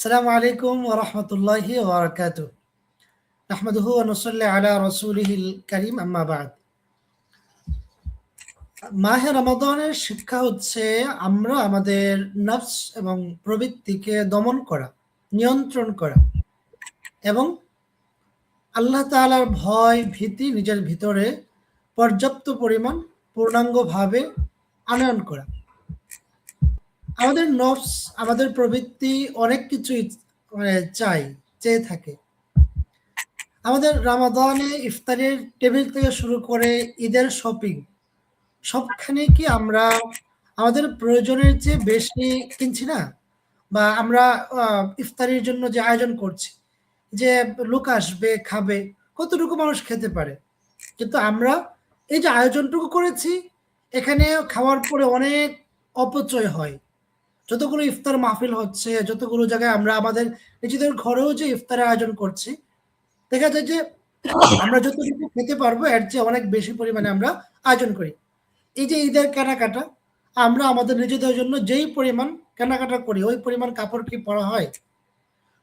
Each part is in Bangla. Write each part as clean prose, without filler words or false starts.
আসসালামু আলাইকুম ওয়া রাহমাতুল্লাহি ওয়া বারাকাতুহু। নাহমাদুহু ওয়া নুসাল্লি আলা রাসূলিহিল কারীম, আম্মা বা'দ। মাহে রমাদানের শিক্ষা হচ্ছে আমরা আমাদের নফস এবং প্রবৃত্তিকে দমন করা, নিয়ন্ত্রণ করা এবং আল্লাহ তাআলার ভয়, ভীতি নিজের ভিতরে পর্যাপ্ত পরিমাণ পূর্ণাঙ্গভাবে আনয়ন করা। আমাদের নফস, আমাদের প্রবৃত্তি অনেক কিছুই চেয়ে থাকে। আমাদের রমাদানে ইফতারের টেবিল থেকে শুরু করে ঈদের শপিং সবখানে কি আমরা আমাদের প্রয়োজনের চেয়ে বেশি কিনছি না? বা আমরা ইফতারির জন্য যে আয়োজন করছি, যে লোক আসবে, খাবে, কতটুকু মানুষ খেতে পারে? কিন্তু আমরা এই যে আয়োজনটুকু করেছি, এখানে খাওয়ার পরে অনেক অপচয় হয়। যতগুলো ইফতার মাহফিল হচ্ছে, যতগুলো জায়গায় আমরা আমাদের নিজেদের ঘরেও যে ইফতারের আয়োজন করছি, দেখা যায় যে আমরা যতটুকু খেতে পারবো এর চেয়ে অনেক বেশি পরিমাণে আমরা আয়োজন করি। এই যে ঈদের কেনাকাটা, আমরা আমাদের নিজেদের জন্য যেই পরিমাণ কেনাকাটা করি ওই পরিমাণ কাপড় কি পরা হয়?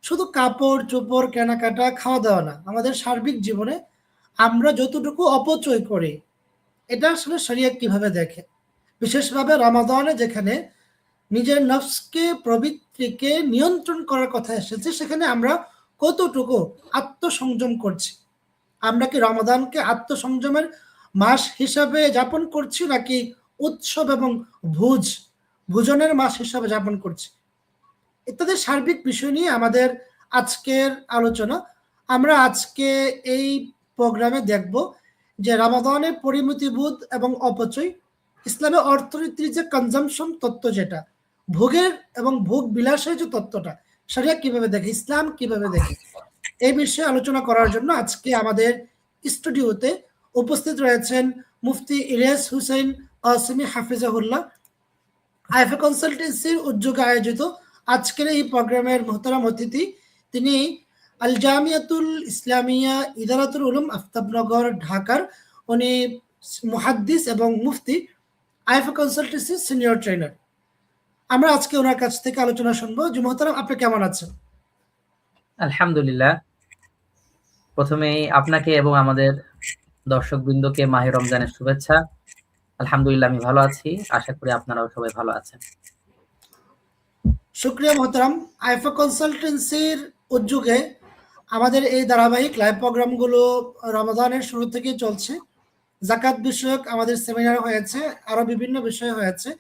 শুধু কাপড় চোপড় কেনাকাটা খাওয়া দাওয়া না, আমাদের সার্বিক জীবনে আমরা যতটুকু অপচয় করি এটা আসলে শরিয়ত কিভাবে দেখে? বিশেষভাবে রমাদানে যেখানে নিজের নফসকে প্রবৃত্তিকে নিয়ন্ত্রণ করার কথা এসেছে, সেখানে আমরা কতটুকু আত্মসংযম করছি? আমরা কি রমাদানকে আত্মসংযমের মাস হিসাবে যাপন করছি, নাকি উৎসব এবং ভোজনের মাস হিসাবে যাপন করছি? ইত্যাদি সার্বিক বিষয় নিয়ে আমাদের আজকের আলোচনা। আমরা আজকে এই প্রোগ্রামে দেখব যে রমাদানের পরিমিতিবোধ এবং অপচয়, ইসলামের অর্থনীতির যে কনজাম্পশন তত্ত্ব, যেটা ভোগের এবং ভোগ বিলাসের যে তত্ত্বটা, শরিয়া কিভাবে দেখে, ইসলাম কিভাবে দেখে, এই বিষয়ে আলোচনা করার জন্য আজকে আমাদের স্টুডিওতে উপস্থিত রয়েছেন মুফতি ইলিয়াস হুসাইন কাসেমি হাফিজাহুল্লাহ। আইফা কনসালটেন্সির উদ্যোগে আয়োজিত আজকের এই প্রোগ্রামের মোহতারাম অতিথি, তিনি আল জামিয়াতুল ইসলামিয়া ইদারাতুল উলুম আফতাবনগর, ঢাকার উনি মুহাদ্দিস এবং মুফতি, আইফা কনসালটেন্সির সিনিয়র ট্রেনার। আমরা আজকে ওনার কাছ থেকে আলোচনা শুনবো। জি মোহতারাম, আপনি কেমন আছেন? আলহামদুলিল্লাহ। প্রথমেই আপনাকে এবং আমাদের দর্শকবৃন্দকে মাহে রমজানের শুভেচ্ছা। আলহামদুলিল্লাহ, আমি ভালো আছি। আশা করি আপনারাও সবাই ভালো আছেন। শুকরিয়া মোহতারাম। আইফা কনসালটেন্সির উদ্যোগে আমাদের এই ধারাবাহিক লাইভ প্রোগ্রামগুলো রমাদানের শুরু থেকেই চলছে। জাকাত বিষয়ক আমাদের সেমিনার হয়েছে, আরো বিভিন্ন বিষয় হয়েছে,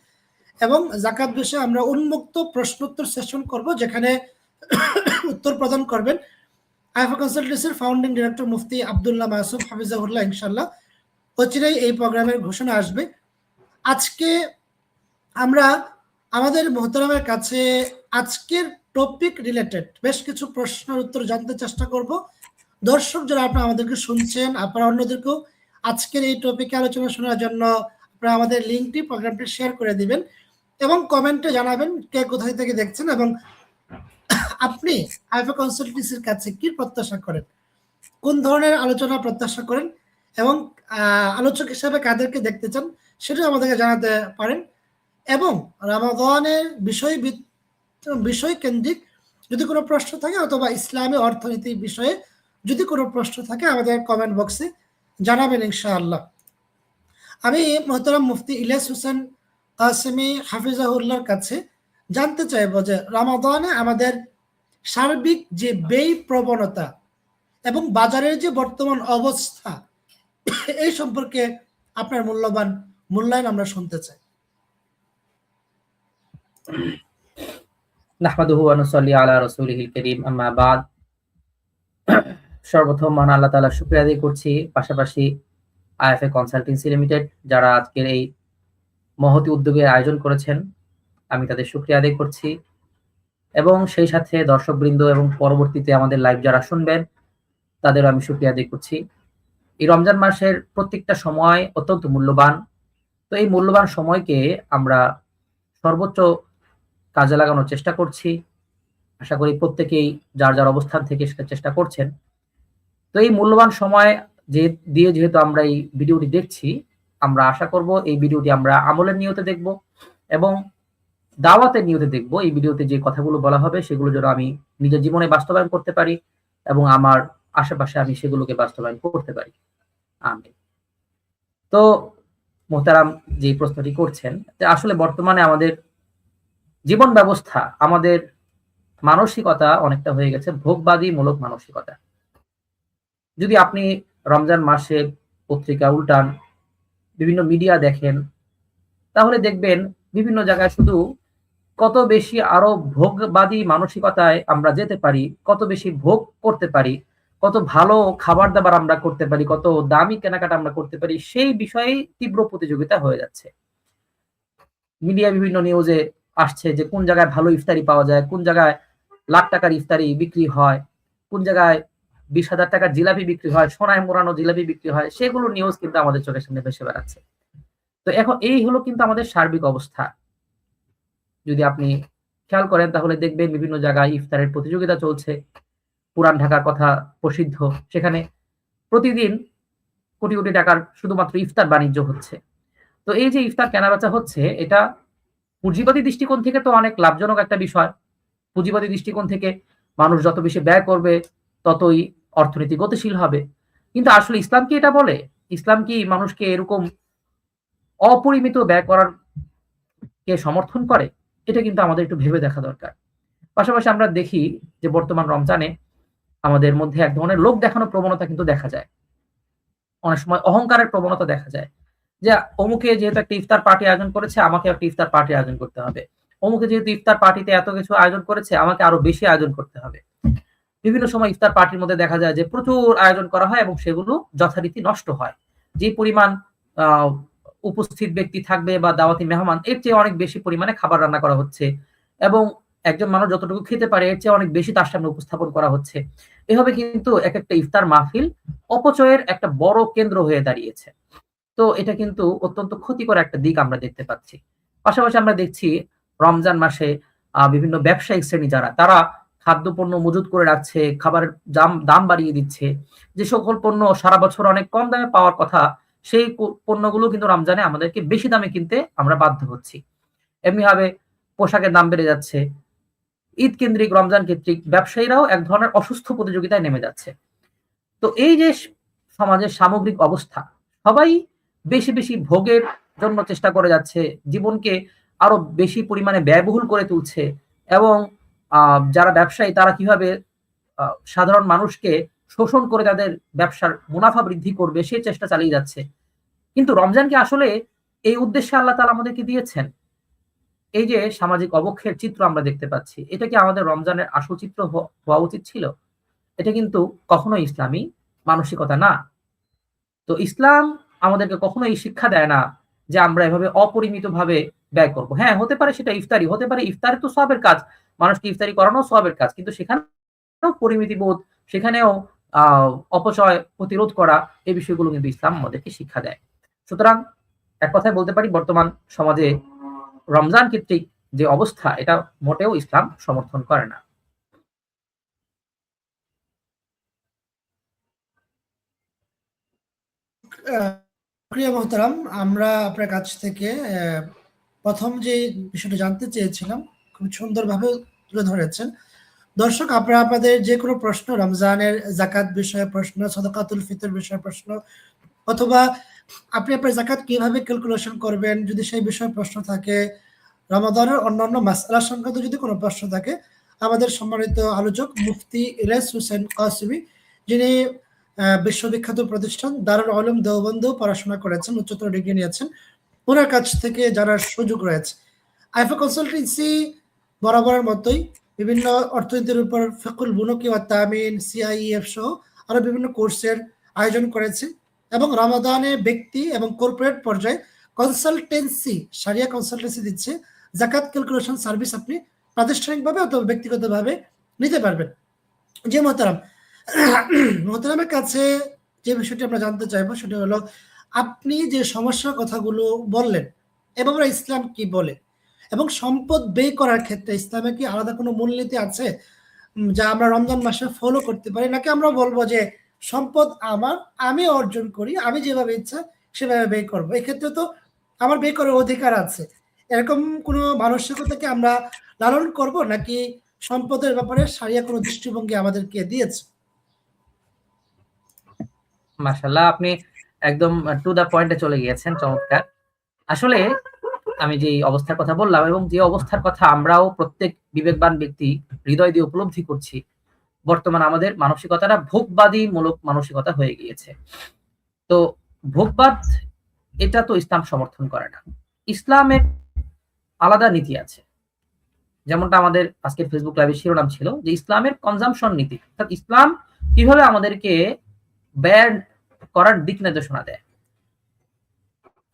এবং জাকাত বিষয়ে আমরা উন্মুক্ত প্রশ্নোত্তর সেশন করব, যেখানে উত্তর প্রদান করবেন আইফা কনসালটেন্সির ফাউন্ডিং ডিরেক্টর মুফতি আব্দুল্লাহ মাসুম হাফিজাহুল্লাহ। ইনশাল্লাহ অচিরেই এই প্রোগ্রামের ঘোষণা আসবে। আজকে আমরা আমাদের মোহতারামের কাছে আজকের টপিক রিলেটেড বেশ কিছু প্রশ্নের উত্তর জানতে চেষ্টা করব। দর্শক যারা আপনারা আমাদেরকে শুনছেন, আপনারা অন্যদেরকেও আজকের এই টপিকে আলোচনা শোনার জন্য আপনারা আমাদের লিঙ্কটি, প্রোগ্রামটি শেয়ার করে দিবেন এবং কমেন্টে জানাবেন কে কোথায় থেকে দেখছেন এবং আপনি আইফা কনসালটেন্সির কাছে কি প্রত্যাশা করেন, কোন ধরনের আলোচনা প্রত্যাশা করেন, এবং আলোচক হিসাবে কাদেরকে দেখতে চান সেটাও আমাদেরকে জানাতে পারেন। এবং রমাদানের বিষয় কেন্দ্রিক যদি কোনো প্রশ্ন থাকে, অথবা ইসলামী অর্থনীতি বিষয়ে যদি কোনো প্রশ্ন থাকে, আমাদের কমেন্ট বক্সে জানাবেন ইনশাআল্লাহ। আমি মোহতারাম মুফতি ইলিয়াস হোসেন কাসেমি হাফিজাহুল্লাহর কাছে জানতে চাইব যে রমাদানে আমাদের সার্বিক যে ব্যয় প্রবণতা এবং বাজারের যে বর্তমান অবস্থা, এই সম্পর্কে আপনার মূল্যায়ন আমরা শুনতে চাই। নাহমাদুহু ওয়া নুসাল্লি আলা রাসূলিহিল কারীম, আম্মা বা'দ। সর্বপ্রথম মহান আল্লাহ তাআলার শুকরিয়া আদায় করছি, পাশাপাশি আইএফএ কনসালটেন্সি লিমিটেড যারা আজকের এই মহতি উদ্যোগে আয়োজন করেছেন, আমি তাদের শুকরিয়া আদায় করছি। এবং সেই সাথে দর্শকবৃন্দ এবং পরবর্তীতে আমাদের লাইভ যারা শুনবেন তাদেরও আমি শুকরিয়া আদায় করছি। এই রমজান মাসের প্রত্যেকটা সময় অত্যন্ত মূল্যবান। তো এই মূল্যবান সময়কে আমরা সর্বোচ্চ কাজে লাগানোর চেষ্টা করছি। আশা করি প্রত্যেকেই যার যার অবস্থান থেকে সেটা চেষ্টা করছেন। তো এই মূল্যবান সময় যেহেতু আমরা এই ভিডিওটি দেখছি, আমরা আশা করব এই ভিডিওটি আমরা আমলের নিয়তে দেখব এবং দাওয়াতের নিয়তে দেখব এই ভিডিওতে যে কথাগুলো বলা হবে সেগুলো যেন আমি নিজের জীবনে বাস্তবায়ন করতে পারি এবং আমার আশেপাশে আমি সেগুলোকে বাস্তবায়ন করতে পারি। আমিন। তো মোহতারাম যে প্রশ্নটি করছেন যে আসলে বর্তমানে আমাদের জীবন ব্যবস্থা, আমাদের মানসিকতা অনেকটা হয়ে গেছে ভোগবাদীমূলক মানসিকতা। যদি আপনি রমজান মাসে পত্রিকা উল্টান, বিভিন্ন মিডিয়া দেখেন, তাহলে দেখবেন বিভিন্ন জায়গায় শুধু কত বেশি আরো ভোগবাদী মানসিকতায় আমরা যেতে পারি, কত বেশি ভোগ করতে পারি, কত ভালো খাবার-দাবার আমরা করতে পারি, কত দামি কেনাকাটা আমরা করতে পারি, সেই বিষয়ে তীব্র প্রতিযোগিতা হয়ে যাচ্ছে। মিডিয়া বিভিন্ন নিউজে আসছে যে কোন জায়গায় ভালো ইফতারি পাওয়া যায়, কোন জায়গায় লাখ টাকার ইফতারি বিক্রি হয়, কোন জায়গায় 20,000 টাকার জিলাপি বিক্রি হয়, সোনায় মোড়ানো জিলাপি বিক্রি হয়, সেগুলো নিউজ কিন্তু আমাদের চোখের সামনে ভেসে বেড়াচ্ছে। তো এখন এই হলো কিন্তু আমাদের সার্বিক অবস্থা। যদি আপনি খেয়াল করেন তাহলে দেখবেন বিভিন্ন জায়গায় ইফতারের প্রতিযোগিতা চলছে। পুরান ঢাকার কথা প্রসিদ্ধ। সেখানে প্রতিদিন কোটি, কোটি টাকার শুধুমাত্র ইফতার বাণিজ্য হচ্ছে। তো এই যে ইফতার কেনাবেচা হচ্ছে এটা পুঁজিবাদী দৃষ্টিকোণ থেকে তো অনেক লাভজনক একটা বিষয়। পুঁজিবাদী দৃষ্টিকোণ থেকে মানুষ যত বেশি ব্যয় করবে ততই অর্থনীতি গতিশীল হবে। কিন্তু আসলে ইসলাম কি এটা বলে? ইসলাম কি মানুষকে এরকম অপরিমিত ব্যয় করার কে সমর্থন করে? এটা কিন্তু আমাদের একটু ভেবে দেখা দরকার। পাশাপাশি আমরা দেখি যে বর্তমান রমজানে আমাদের মধ্যে এক ধরনের লোক দেখানোর প্রবণতা কিন্তু দেখা যায়। অনেক সময় অহংকারের প্রবণতা দেখা যায়। যে অমুকে যেহেতু একটা ইফতার পার্টি আয়োজন করেছে, আমাকেও একটা ইফতার পার্টি আয়োজন করতে হবে। অমুকে যেহেতু ইফতার পার্টিতে এত কিছু আয়োজন করেছে, আমাকে আরো বেশি আয়োজন করতে হবে। বিভিন্ন সময় ইফতার পার্টির মধ্যে দেখা যায় যে প্রচুর আয়োজন করা হয় এবং সেগুলো যথারীতি নষ্ট হয়। যে পরিমাণ আ উপস্থিত ব্যক্তি থাকবে বা দাওয়াতি মেহমান এর চেয়ে অনেক বেশি পরিমাণে খাবার রান্না করা হচ্ছে এবং একজন মানুষ যতটুকু খেতে পারে এর চেয়ে অনেক বেশি তার সামনে উপস্থাপন করা হচ্ছে। এভাবে কিন্তু একেকটা ইফতার মাহফিল অপচয়ের একটা বড় কেন্দ্র হয়ে দাঁড়িয়েছে। তো এটা কিন্তু অত্যন্ত ক্ষতিকর একটা দিক আমরা দেখতে পাচ্ছি। পাশাপাশি আমরা দেখছি রমজান মাসে বিভিন্ন ব্যবসায়িক শ্রেণী যারা তারা খাদ্যপণ্য মজুত করে রাখছে, খাবারের দাম বাড়িয়ে দিচ্ছে। যে সকল পণ্য সারা বছর অনেক কম দামে পাওয়ার কথা, সেই পণ্যগুলো কিন্তু রমজানে আমাদেরকে বেশি দামে কিনতে আমরা বাধ্য হচ্ছি। এমনিভাবে পোশাকের দাম বেড়ে যাচ্ছে। ঈদ কেন্দ্রিক, রমজান কেন্দ্রিক ব্যবসায়ীরাও এক ধরনের অসুস্থ প্রতিযোগিতায় নেমে যাচ্ছে। তো এই যে সমাজের সামগ্রিক অবস্থা, সবাই বেশি, বেশি ভোগের জন্য চেষ্টা করে যাচ্ছে। জীবনকে আরো বেশি পরিমাণে ব্যয়বহুল করে তুলছে এবং আ যারা ব্যবসায়ী তারা কিভাবে আ সাধারণ মানুষকে শোষণ করে তাদের ব্যবসার মুনাফা বৃদ্ধি করবে সে চেষ্টা চালিয়ে যাচ্ছে। কিন্তু রমজান কি আসলে এই উদ্দেশ্যে আল্লাহ তাআলা আমাদেরকে দিয়েছেন? এই যে সামাজিক অবক্ষয়ের চিত্র আমরা দেখতে পাচ্ছি, এটা কি আমাদের রমজানের আসল চিত্র হওয়া উচিত ছিল? এটা কিন্তু কখনোই ইসলামী মানসিকতা না। তো ইসলাম আমাদেরকে কখনো এই শিক্ষা দেয় না যে আমরা এভাবে অপরিমিতভাবে ব্যয় করব। হ্যাঁ, হতে পারে সেটা ইফতারি, হতে পারে ইফতারি তো সওয়াবের কাজ। মানুষকে ইফতারি করানো সওয়াবের কাজ। কিন্তু সেখানেও পরিমিতিবোধ, সেখানেও আ অপচয় প্রতিরোধ করা এই বিষয়গুলো কিন্তু ইসলাম আমাদেরকে শিক্ষা দেয়। সুতরাং এক কথায় বলতে পারি বর্তমান সমাজে রমজান কর্তৃক যে অবস্থা এটা মোটেও ইসলাম সমর্থন করে না। প্রিয় মোহতারাম, আমরা আপনার কাছ থেকে প্রথম যে বিষয়টা জানতে চেয়েছিলাম খুব সুন্দরভাবে তুলে ধরেছেন। দর্শক, আপনারা আপনাদের যে কোনো প্রশ্ন, রমজানের জাকাত বিষয়ে প্রশ্ন, সাদাকাতুল ফিতর বিষয়ে প্রশ্ন, অথবা আপনি আপনার জাকাত কিভাবে ক্যালকুলেশন করবেন যদি সেই বিষয়ে প্রশ্ন থাকে, রমাদানের অন্যান্য মাসআলা সংক্রান্ত যদি কোনো প্রশ্ন থাকে, আমাদের সম্মানিত আলোচক মুফতি ইলিয়াস হোসেন কাসেমী, যিনি বিশ্ববিখ্যাত প্রতিষ্ঠান দারুল উলুম দেওবন্দেও পড়াশোনা করেছেন, উচ্চতর ডিগ্রি নিয়েছেন, ওনার কাছ থেকে জানার সুযোগ রয়েছে। আইফা কনসালটেন্সি বরাবরের মতোই বিভিন্ন অর্থনীতির উপর ফিকহুল বুনুকি ওয়াত তামিন, সিআইএফ সহ আরো বিভিন্ন কোর্সের আয়োজন করেছে এবং রমাদানে ব্যক্তি এবং কর্পোরেট পর্যায়ে কনসালটেন্সি, শারিয়া কনসালটেন্সি দিচ্ছে। জাকাত ক্যালকুলেশন সার্ভিস আপনি প্রাতিষ্ঠানিকভাবে অথবা ব্যক্তিগতভাবে নিতে পারবেন। যে মোহতারাম, মোহতারামের কাছে যে বিষয়টি আমরা জানতে চাইবো সেটা হলো, আপনি যে সমস্যার কথাগুলো বললেন এবং ইসলাম কি বলে, এবং সম্পদ ব্যয় করার ক্ষেত্রে ইসলামে কি আলাদা কোনো মূলনীতি আছে যা আমরা রমজান মাসে ফলো করতে পারি, নাকি আমরা বলবো যে সম্পদ আমার, আমি অর্জন করি, আমি যেভাবে ইচ্ছা সেভাবে ব্যয় করবো, এক্ষেত্রে তো আমার ব্যয় করার অধিকার আছে, এরকম কোনো মানসিকতাকে আমরা লালন করব, নাকি সম্পদের ব্যাপারে সারিয়া কোনো দৃষ্টিভঙ্গি আমাদেরকে দিয়েছে? মাশাআল্লাহ, আপনি একদম টু দা পয়েন্টে চলে গিয়েছেন, চমৎকার। আসলে আমি যে অবস্থার কথা বললাম এবং যে অবস্থার কথা আমরাও প্রত্যেক বিবেকবান ব্যক্তি হৃদয় দিয়ে উপলব্ধি করছি, বর্তমান আমাদের মানসিকতাটা ভোগবাদী মূলক মানসিকতা হয়ে গিয়েছে। তো ভোগবাদ, এটা তো ইসলাম সমর্থন করে না। ইসলামের আলাদা নীতি আছে। যেমনটা আমাদের আজকের ফেসবুক লাইভের শিরোনাম ছিল যে ইসলামের কনজাম্পশন নীতি, অর্থাৎ ইসলাম কিভাবে আমাদেরকে ব্যয় করার দিক নির্দেশনা দেয়।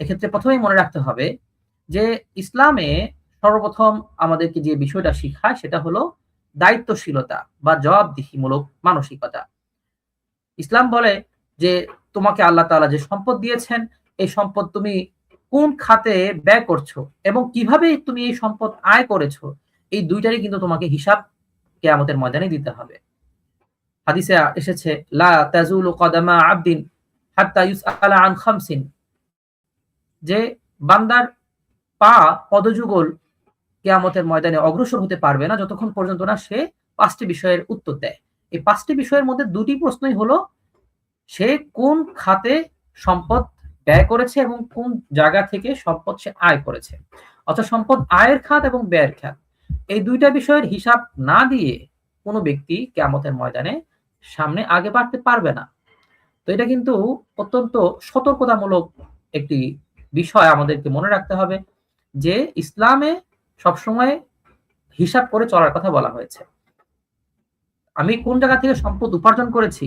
এক্ষেত্রে প্রথমেই মনে রাখতে হবে যে ইসলামে সর্বপ্রথম আমাদেরকে যে বিষয়টা শিখায় সেটা হলো দায়িত্বশীলতা বা জবাবদিহিমূলক মানসিকতা। ইসলাম বলে যে তোমাকে আল্লাহ তাআলা যে সম্পদ দিয়েছেন, এই সম্পদ তুমি কোন খাতে ব্যয় করছো এবং কিভাবে তুমি এই সম্পদ আয় করেছো, এই দুইটারই কিন্তু তোমাকে হিসাব কিয়ামতের ময়দানে দিতে হবে। হাদিসে এসেছে লা তাজুলু কদামা আবদিন হাত্তা ইউসআলা আন খামসিন, যে বান্দার পা পদযুগল কিয়ামতের ময়দানে অগ্রসর হতে পারবে না যতক্ষণ পর্যন্ত না সে ৫টি বিষয়ের উত্তর দেয়। এই ৫টি বিষয়ের মধ্যে ২টি প্রশ্নই হলো সে কোন খাতে সম্পদ ব্যয় করেছে এবং কোন জায়গা থেকে সম্পদ সে আয় করেছে। অর্থাৎ সম্পদ আয়ের খাত এবং ব্যয়ের খাত, এই ২টা বিষয়ের হিসাব না দিয়ে কোনো ব্যক্তি কিয়ামতের ময়দানে সামনে আগে বাড়তে পারবে না। তো এটা কিন্তু অত্যন্ত সতর্কতামূলক একটি বিষয় আমাদেরকে মনে রাখতে হবে যে ইসলামে সবসময় হিসাব করে চলার কথা বলা হয়েছে। আমি কোন জায়গা থেকে সম্পদ উপার্জন করেছি,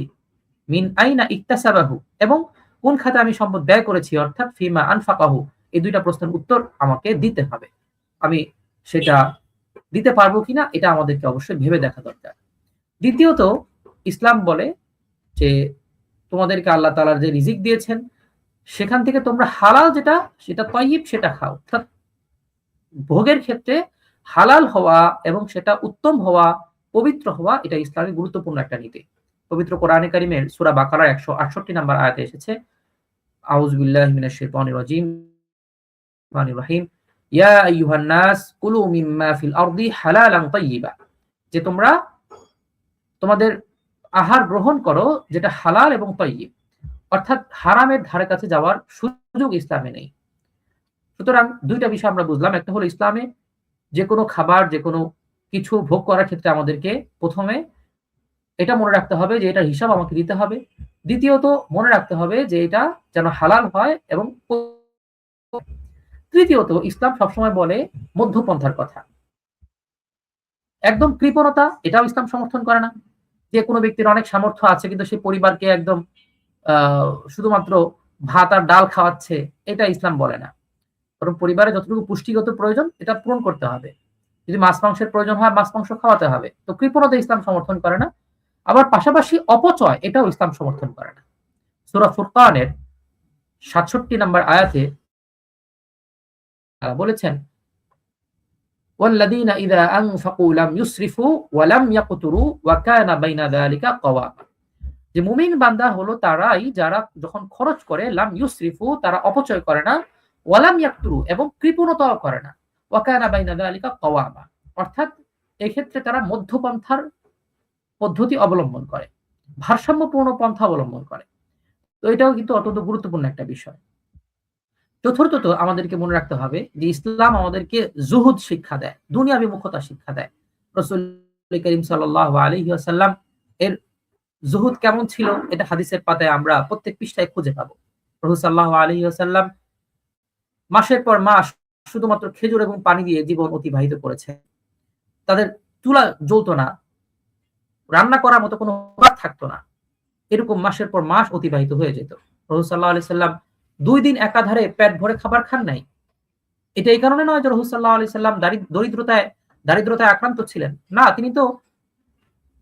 মিন আইনা ইকতাসাবাহু, এবং কোন খাতে আমি সম্পদ ব্যয় করেছি অর্থাৎ ফিমা আনফাকাহু, এই ২টা প্রশ্নের উত্তর আমাকে দিতে হবে। আমি সেটা দিতে পারবো কিনা এটা আমাদেরকে অবশ্যই ভেবে দেখা দরকার। দ্বিতীয়ত, ইসলাম বলে যে তোমাদেরকে আল্লাহ তাআলা যে রিজিক দিয়েছেন সেখান থেকে তোমরা হালাল যেটা সেটা তয়্যিব সেটা খাও। অর্থাৎ ভোগের ক্ষেত্রে হালাল হওয়া এবং সেটা উত্তম হওয়া, পবিত্র হওয়া, এটা ইসলামের গুরুত্বপূর্ণ একটা নীতি। পবিত্র কোরআনে কারিমের সূরা বাকারার ১৬৮ নম্বর আয়াতে এসেছে, আউযু বিল্লাহি মিনাশ শাইতানির রাজীম, রহমানির রহিম, ইয়া আইয়ুহান নাস কুলু মিম্মা ফিল আরদি হালালান তাইয়্যিবা, যে তোমরা তোমাদের আহার গ্রহণ করো যেটা হালাল এবং তাইয়্যিব, অর্থাৎ হারামের ধারে কাছে যাওয়ার সুযোগ ইসলামে নেই। সুতরাং ২টা বিষয় আমরা বুঝলাম। একটা হলো ইসলামে যে কোনো খাবার, যে কোনো কিছু ভোগ করার ক্ষেত্রে আমাদেরকে প্রথমে এটা মনে রাখতে হবে যে এটার হিসাব আমাকে দিতে হবে। দ্বিতীয়ত মনে রাখতে হবে যে এটা যেন হালাল হয় এবং তৃতীয়ত ইসলাম সবসময় বলে মধ্যপন্থার কথা। একদম কৃপণতা, এটাও ইসলাম সমর্থন করে না। যে কোনো ব্যক্তির অনেক সামর্থ্য আছে কিন্তু সে পরিবারকে একদম শুধুমাত্র ভাত আর ডাল খাওয়াচ্ছে, এটা ইসলাম বলে না। বরং পরিবারে যতটুকু পুষ্টিগত প্রয়োজন এটা পূরণ করতে হবে। যদি মাছ মাংসের প্রয়োজন হয় মাছ মাংস খাওয়াতে হবে। তো কৃপণতা ইসলাম সমর্থন করে না। আবার পাশাপাশি অপচয়, এটাও ইসলাম সমর্থন করে না। সূরা ফুরকানের ৬৭ নম্বর আয়াতে তারা বলেছেন, ওয়াল্লাযীনা ইযা আনফাকু লাম ইউসরিফু ওয়া লাম ইয়াকতুরু ওয়া কানা বাইনা যালিকা কাওয়ামা, যে মুমিন বান্দা হলো তারাই যারা যখন খরচ করে লাম ইউসরিফু, তারা অপচয় করে না, ওয়া লাম ইয়াকতুরু, এবং কৃপণতাও করে না, ওয়া কানা বাইনা যালিকা কাওয়ামা, অর্থাৎ এই ক্ষেত্রে তারা মধ্যপন্থার পদ্ধতি অবলম্বন করে, ভারসাম্যপূর্ণ পন্থা অবলম্বন করে। তো এটাও কিন্তু অত্যন্ত গুরুত্বপূর্ণ একটা বিষয়। চতুর্থত আমাদেরকে মনে রাখতে হবে যে ইসলাম আমাদেরকে জুহুদ শিক্ষা দেয়, দুনিয়া বিমুখতা শিক্ষা দেয়। রাসূল করিম সাল্লাল্লাহু আলাইহি ওয়াসাল্লাম এর জুহুদ কেমন ছিল এটা হাদিসের পাতায় আমরা প্রত্যেক পৃষ্ঠায় খুঁজে পাবো। রাসূল সাল্লাল্লাহু আলাইহি ওয়াসাল্লাম মাসের পর মাস শুধুমাত্র খেজুর এবং পানি দিয়ে জীবন অতিবাহিত করেছে। তাদের চুলা জ্বলতো না, রান্না করার মতো কোনো ভাত থাকতো না। এরকম মাসের পর মাস অতিবাহিত হয়ে যেত। রাসূল সাল্লাল্লাহু আলাইহি সাল্লাম ২ দিন একাধারে পেট ভরে খাবার খান নাই। এটা এই কারণে নয় যে রাসূল সাল্লাল্লাহু আলাইহি সাল্লাম দারিদ্রতায় আক্রান্ত ছিলেন। না, তিনি তো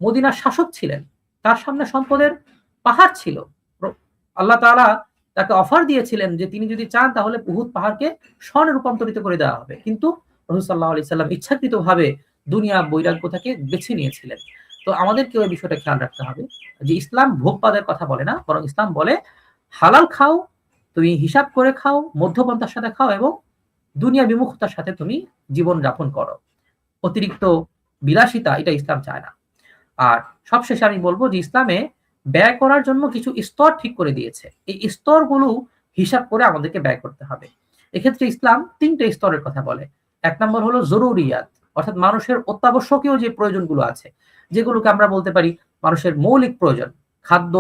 মদিনার শাসক ছিলেন। তার সামনে সম্পদের পাহাড় ছিল। আল্লাহ তাআলা তাকে অফার দিয়েছিলেন যে তিনি যদি চান তাহলে উহুদ পাহাড়কে স্বর্ণে রূপান্তরিত করে দেওয়া হবে। কিন্তু রাসূল সাল্লাল্লাহু আলাইহি সাল্লাম ইচ্ছাকৃতভাবে দুনিয়া বৈরাগ্যতাকে বেছে নিয়েছিলেন। তো আমাদেরকে ওই বিষয়টা খেয়াল রাখতে হবে যে ইসলাম ভোগবাদের কথা বলে না, বরং ইসলাম বলে হালাল খাও, তুমি হিসাব করে খাও, মধ্যপন্থার সাথে খাও এবং দুনিয়া বিমুখতার সাথে তুমি জীবন যাপন করো। অতিরিক্ত বিলাসিতা এটা ইসলাম চায় না। আর সবশেষে আমি বলবো যে ইসলামে ব্যয় করার জন্য কিছু স্তর ঠিক করে দিয়েছে। এই স্তরগুলো হিসাব করে আমাদেরকে ব্যয় করতে হবে। এক্ষেত্রে ইসলাম ৩ টে স্তরের কথা বলে। ১ নম্বর হলো জরুরিয়াত, অর্থাৎ মানুষের অত্যাবশ্যকীয় যে প্রয়োজনগুলো আছে, যেগুলোকে আমরা বলতে পারি মানুষের মৌলিক প্রয়োজন। খাদ্য,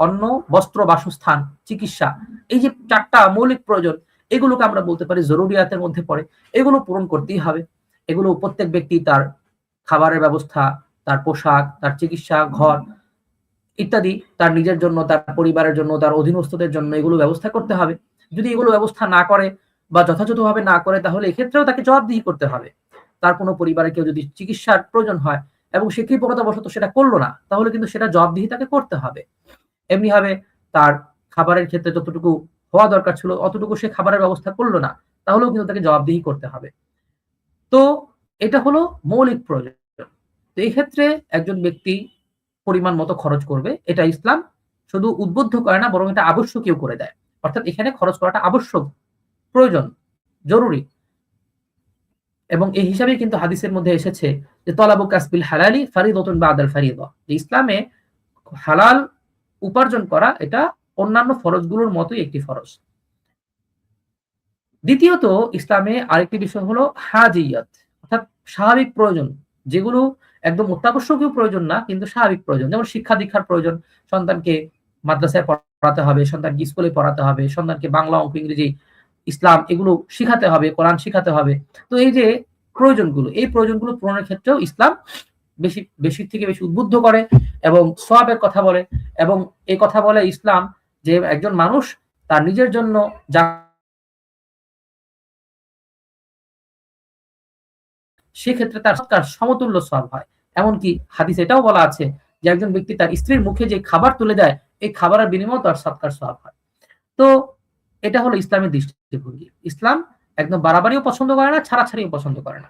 অন্ন, বস্ত্র, বাসস্থান, চিকিৎসা, এই যে ৪টা মৌলিক প্রয়োজন, এগুলোকে আমরা বলতে পারি জরুরিয়াতের মধ্যে পড়ে। এগুলো পূরণ করতেই হবে। এগুলো প্রত্যেক ব্যক্তি তার খাবারের ব্যবস্থা, তার পোশাক, তার চিকিৎসা, ঘর ইত্যাদি তার নিজের জন্য, তার পরিবারের জন্য, তার অধীনস্থদের জন্য এগুলো ব্যবস্থা করতে হবে। যদি এগুলো ব্যবস্থা না করে বা যথাযথভাবে না করে, তাহলে এক্ষেত্রেও তাকে জবাবদিহি করতে হবে। তার কোনো পরিবারে কেউ যদি চিকিৎসার প্রয়োজন হয় এবং সে কৃপণতাবশত সেটা করলো না, তাহলে কিন্তু সেটা জবাবদিহি তাকে করতে হবে। এমনিভাবে তার খাবারের ক্ষেত্রে যতটুকু হওয়া দরকার ছিল অতটুকু সে খাবারের ব্যবস্থা করলো না, তাহলেও কিন্তু তাকে জবাবদিহি করতে হবে। তো এটা হলো মৌলিক প্রয়োজন। তো এই ক্ষেত্রে একজন ব্যক্তি পরিমাণ মতো খরচ করবে, এটা ইসলাম শুধু উদ্বুদ্ধ করে না, বরং এটা আবশ্যকীয় করে দেয়। অর্থাৎ এখানে খরচ করাটা আবশ্যক, প্রয়োজন, জরুরি। এবং এই হিসাবেই কিন্তু হাদিসের মধ্যে এসেছে যে তলাবু কাসবিল হালালি ফারিদাতুন বাদাল ফারিদা, যে ইসলামে হালাল উপার্জন করা এটা অন্যান্য ফরজগুলোর মতোই একটি ফরজ। দ্বিতীয়ত ইসলামে আরেকটি বিষয় হলো হাজিয়াত, অর্থাৎ স্বাভাবিক প্রয়োজন, যেগুলো একদম অত্যাবশ্যকীয় প্রয়োজন না কিন্তু স্বাভাবিক প্রয়োজন। যেমন শিক্ষা দীক্ষার প্রয়োজন, সন্তানকে মাদ্রাসায় পড়াতে হবে, সন্তানকে স্কুলে পড়াতে হবে, সন্তানকে বাংলা, অঙ্ক, ইংরেজি, ইসলাম এগুলো শিখাতে হবে, কোরআন শিখাতে হবে। তো এই যে প্রয়োজনগুলো, এই প্রয়োজনগুলো পূরণের ক্ষেত্রেও ইসলাম বেশি থেকে বেশি উদ্বুদ্ধ করে এবং সওয়াবের কথা বলে। এবং এই কথা বলে ইসলাম যে একজন মানুষ তার নিজের জন্য যা সেক্ষেত্রে তার সমতুল্য সওয়াব হয়। এমনকি হাদিসে এটাও বলা আছে যে একজন ব্যক্তি তার স্ত্রীর মুখে যে খাবার তুলে দেয়, এই খাবারের বিনিময়ে তার সদকার সওয়াব হয়। তো এটা হলো ইসলামের দৃষ্টিভঙ্গি। ইসলাম একদম বাড়াবাড়িও পছন্দ করে না, ছাড়াছাড়িও পছন্দ করে না।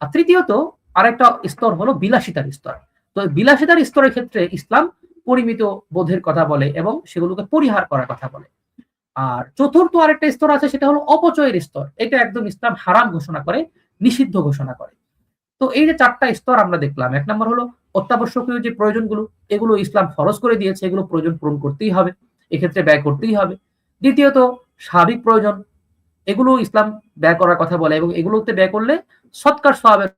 আর তৃতীয়ত আরেকটা স্তর হলো বিলাসিতার স্তর। তো বিলাসিতার স্তরের ক্ষেত্রে ইসলাম পরিমিত বোধের কথা বলে এবং সেগুলোকে পরিহার করার কথা বলে। আর চতুর্থ আরেকটা স্তর আছে, সেটা হলো অপচয়ের স্তর। এটা একদম ইসলাম হারাম ঘোষণা করে, নিষিদ্ধ ঘোষণা করে। তো এই যে ৪টা স্তর আমরা দেখলাম, ১ নম্বর হলো অত্যাবশ্যকীয় যে প্রয়োজনগুলো, এগুলো ইসলাম ফরজ করে দিয়েছে, এগুলো প্রয়োজন পূরণ করতেই হবে, এক্ষেত্রে ব্যয় করতেই হবে। দ্বিতীয়ত স্বাভাবিক প্রয়োজন, এগুলো ইসলাম ব্যয় করার কথা বলে এবং এগুলোতে ব্যয় করলে সৎকার সওয়াবের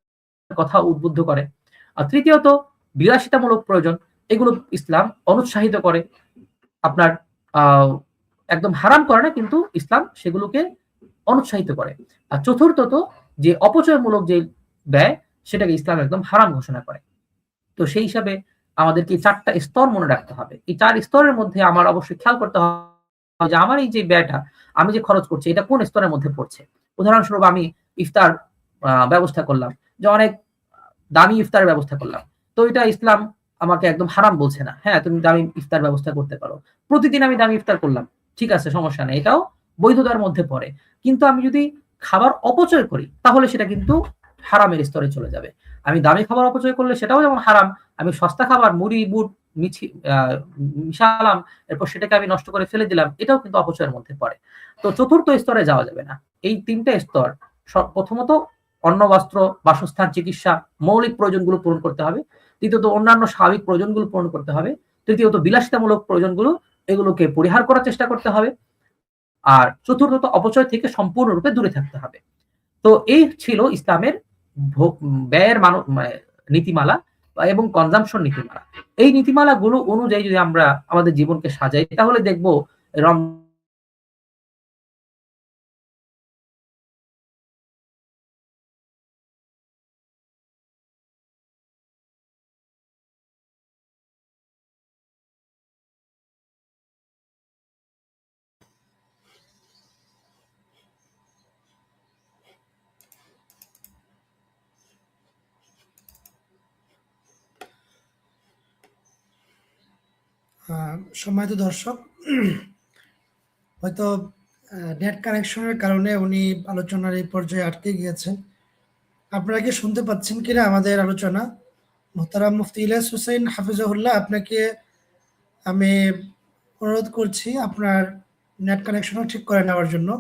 কথা উদ্বুদ্ধ করে। আর তৃতীয়ত বিলাসিতামূলক প্রয়োজন, এগুলো ইসলাম অনুৎসাহিত করে, আপনার একদম হারাম করে না, কিন্তু ইসলাম সেগুলোকে অনুৎসাহিত করে। আর চতুর্থত যে অপচয়মূলক যে ব্যয়, সেটাকে ইসলাম একদম হারাম ঘোষণা করে। তো সেই হিসাবে আমাদেরকে ৪টা স্তর মনে রাখতে হবে। এই ৪ স্তরের মধ্যে আমার অবশ্যই খেয়াল করতে হবে যে আমার এই যে ব্যয়টা আমি যে খরচ করছি এটা কোন স্তরের মধ্যে পড়ছে। উদাহরণস্বরূপ আমি ইফতার ব্যবস্থা করলাম, যে অনেক দামি ইফতারের ব্যবস্থা করলাম। তো এটা ইসলাম আমাকে একদম হারাম বলছে না। হ্যাঁ, তুমি দামি ইফতার ব্যবস্থা করতে পারো। প্রতিদিন আমি দামি ইফতার করলাম, ঠিক আছে, সমস্যা নেই, এটাও বৈধতার মধ্যে পড়ে। কিন্তু আমি যদি খাবার অপচয় করি, তাহলে সেটা কিন্তু হারামের স্তরে চলে যাবে। আমি দামি খাবার অপচয় করলে সেটাও যেমন হারাম, আমি সস্তা খাবার মুড়ি, বুট মিশালাম, এরপর সেটাকে আমি নষ্ট করে ফেলে দিলাম, এটাও কিন্তু অপচয়ের মধ্যে পড়ে। তো চতুর্থ স্তরে যাওয়া যাবে না। এই ৩টা স্তর, প্রথমত অন্ন, বস্ত্র, বাসস্থান, চিকিৎসা, মৌলিক প্রয়োজনগুলো পূরণ করতে হবে। দ্বিতীয়ত অন্যান্য স্বাভাবিক প্রয়োজনগুলো পূরণ করতে হবে। তৃতীয়ত বিলাসিতামূলক প্রয়োজনগুলো, এগুলোকে পরিহার করার চেষ্টা করতে হবে। আর চতুর্থত অপচয় থেকে সম্পূর্ণরূপে দূরে থাকতে হবে। তো এই ছিল ইসলামের ব্যয়ের নীতিমালা এবং কনজাম্পশন নীতিমালা। এই নীতিমালাগুলো অনুযায়ী যদি আমরা আমাদের জীবনকে সাজাই, তাহলে দেখব সম্মানিত দর্শক, হয়তো নেট কানেকশনের কারণে উনি আলোচনার এই পর্যায়ে আটকে গিয়েছেন। আপনারা কি শুনতে পাচ্ছেন কিনা আমাদের আলোচনা? মোহতারাম মুফতি ইলিয়াস হোসেন হাফিজাহুল্লাহ, আপনাকে আমি অনুরোধ করছি আপনার নেট কানেকশনও ঠিক করে নেওয়ার জন্য।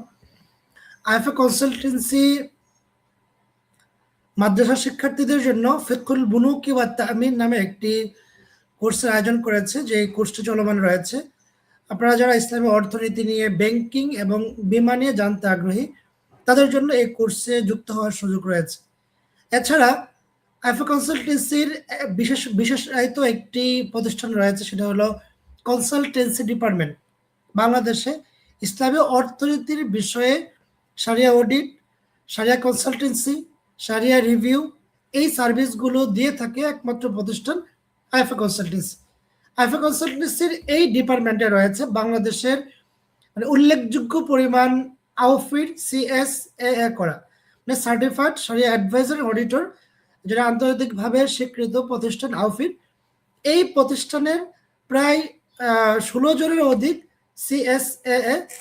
আইএফএ কনসালটেন্সি মাদ্রাসা শিক্ষার্থীদের জন্য ফিকহুল বুনুকি ওয়া তামিন নামে একটি কোর্সের আয়োজন করেছে, যে কোর্সটি চলমান রয়েছে। আপনারা যারা ইসলামী অর্থনীতি নিয়ে, ব্যাংকিং এবং বীমা নিয়ে জানতে আগ্রহী, তাদের জন্য এই কোর্সে যুক্ত হওয়ার সুযোগ রয়েছে। এছাড়া আইএফএ কনসালটেন্সির বিশেষায়িত একটি প্রতিষ্ঠান রয়েছে, সেটা হলো কনসালটেন্সি ডিপার্টমেন্ট। বাংলাদেশে ইসলামী অর্থনীতির বিষয়ে sharia audit, sharia consultancy, sharia review, এই সার্ভিসগুলো দিয়ে থাকে একমাত্র প্রতিষ্ঠান আইএফএ কনসালটেন্সি। আইএফএ কনসালটেন্সির এই ডিপার্টমেন্টে রয়েছে বাংলাদেশের মানে উল্লেখযোগ্য পরিমাণ আউফির সিএসএ করা, মানে সার্টিফাইড শারিয়া অ্যাডভাইজার অডিটর, যেটা আন্তর্জাতিকভাবে স্বীকৃত প্রতিষ্ঠান আউফির। এই প্রতিষ্ঠানের প্রায় 16 জনের অধিক সিএসএ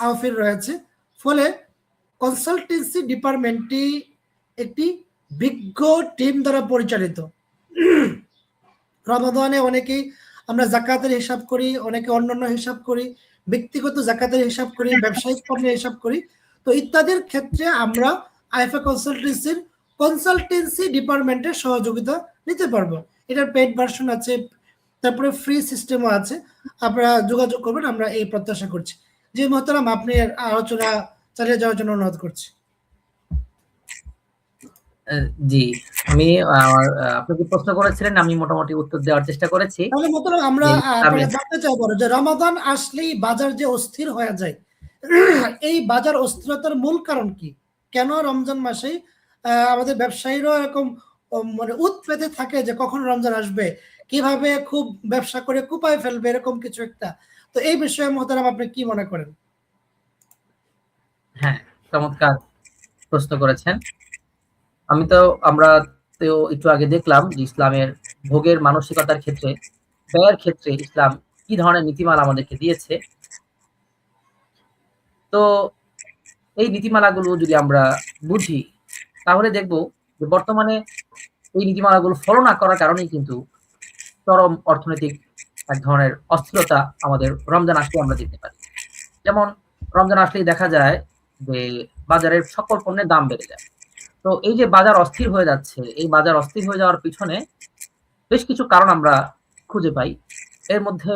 আউফির রয়েছে। ফলে কনসালটেন্সি ডিপার্টমেন্টটি একটি বিজ্ঞ টিম দ্বারা পরিচালিত। রমাদানে অনেকেই আমরা জাকাতের হিসাব করি, অনেকে অন্যান্য হিসাব করি, ব্যক্তিগত জাকাতের হিসাব করি, ব্যবসায়িক পণ্যের হিসাব করি। তো ইত্যাদির ক্ষেত্রে আমরা আইএফএ কনসালটেন্সির কনসালটেন্সি ডিপার্টমেন্টের সহযোগিতা নিতে পারবো। এটার পেড ভার্সন আছে, তারপরে ফ্রি সিস্টেমও আছে। আপনারা যোগাযোগ করবেন, আমরা এই প্রত্যাশা করছি। জি মোহতারাম, আপনি আলোচনা চালিয়ে যাওয়ার জন্য অনুরোধ করছি। জি, আমি আপনাকে প্রশ্ন করেছিলেন, আমি মোটামুটি উত্তর দেওয়ার চেষ্টা করেছি। তাহলে মোহতারাম, আমরা জানতে চাইবো যে রমাদান আসলেই বাজার যে অস্থির হয়ে যায়, এই বাজার অস্থিরতার মূল কারণ কি? কেন রমজান মাসেই আমাদের ব্যবসায়ীরা এরকম মানে উৎপেতে থাকে যে কখন রমজান আসবে, কিভাবে খুব ব্যবসা করে কুপায় ফেলবে, এরকম কিছু একটা। তো এই বিষয়ে মোহতারাম আপনি কি মনে করেন? হ্যাঁ, চমৎকার প্রশ্ন করেছেন। আমরা একটু আগে দেখলাম যে ইসলামের ভোগের মানসিকতার ক্ষেত্রে, ব্যয়ের ক্ষেত্রে ইসলাম কি ধরনের নীতিমালা আমাদেরকে দিয়েছে। তো এই নীতিমালাগুলো যদি আমরা বুঝি, তাহলে দেখব যে বর্তমানে এই নীতিমালাগুলো ফলো না করার কারণেই কিন্তু চরম অর্থনৈতিক এক ধরনের অস্থিরতা আমাদের রমজান আসলে আমরা দেখতে পারি। যেমন রমজান আসলেই দেখা যায় যে বাজারের সকল পণ্যের দাম বেড়ে যায়। তো এই যে বাজার অস্থির হয়ে যাচ্ছে, এই বাজার অস্থির হয়ে যাওয়ার পিছনে বেশ কিছু কারণ আমরা খুঁজে পাই। এর মধ্যে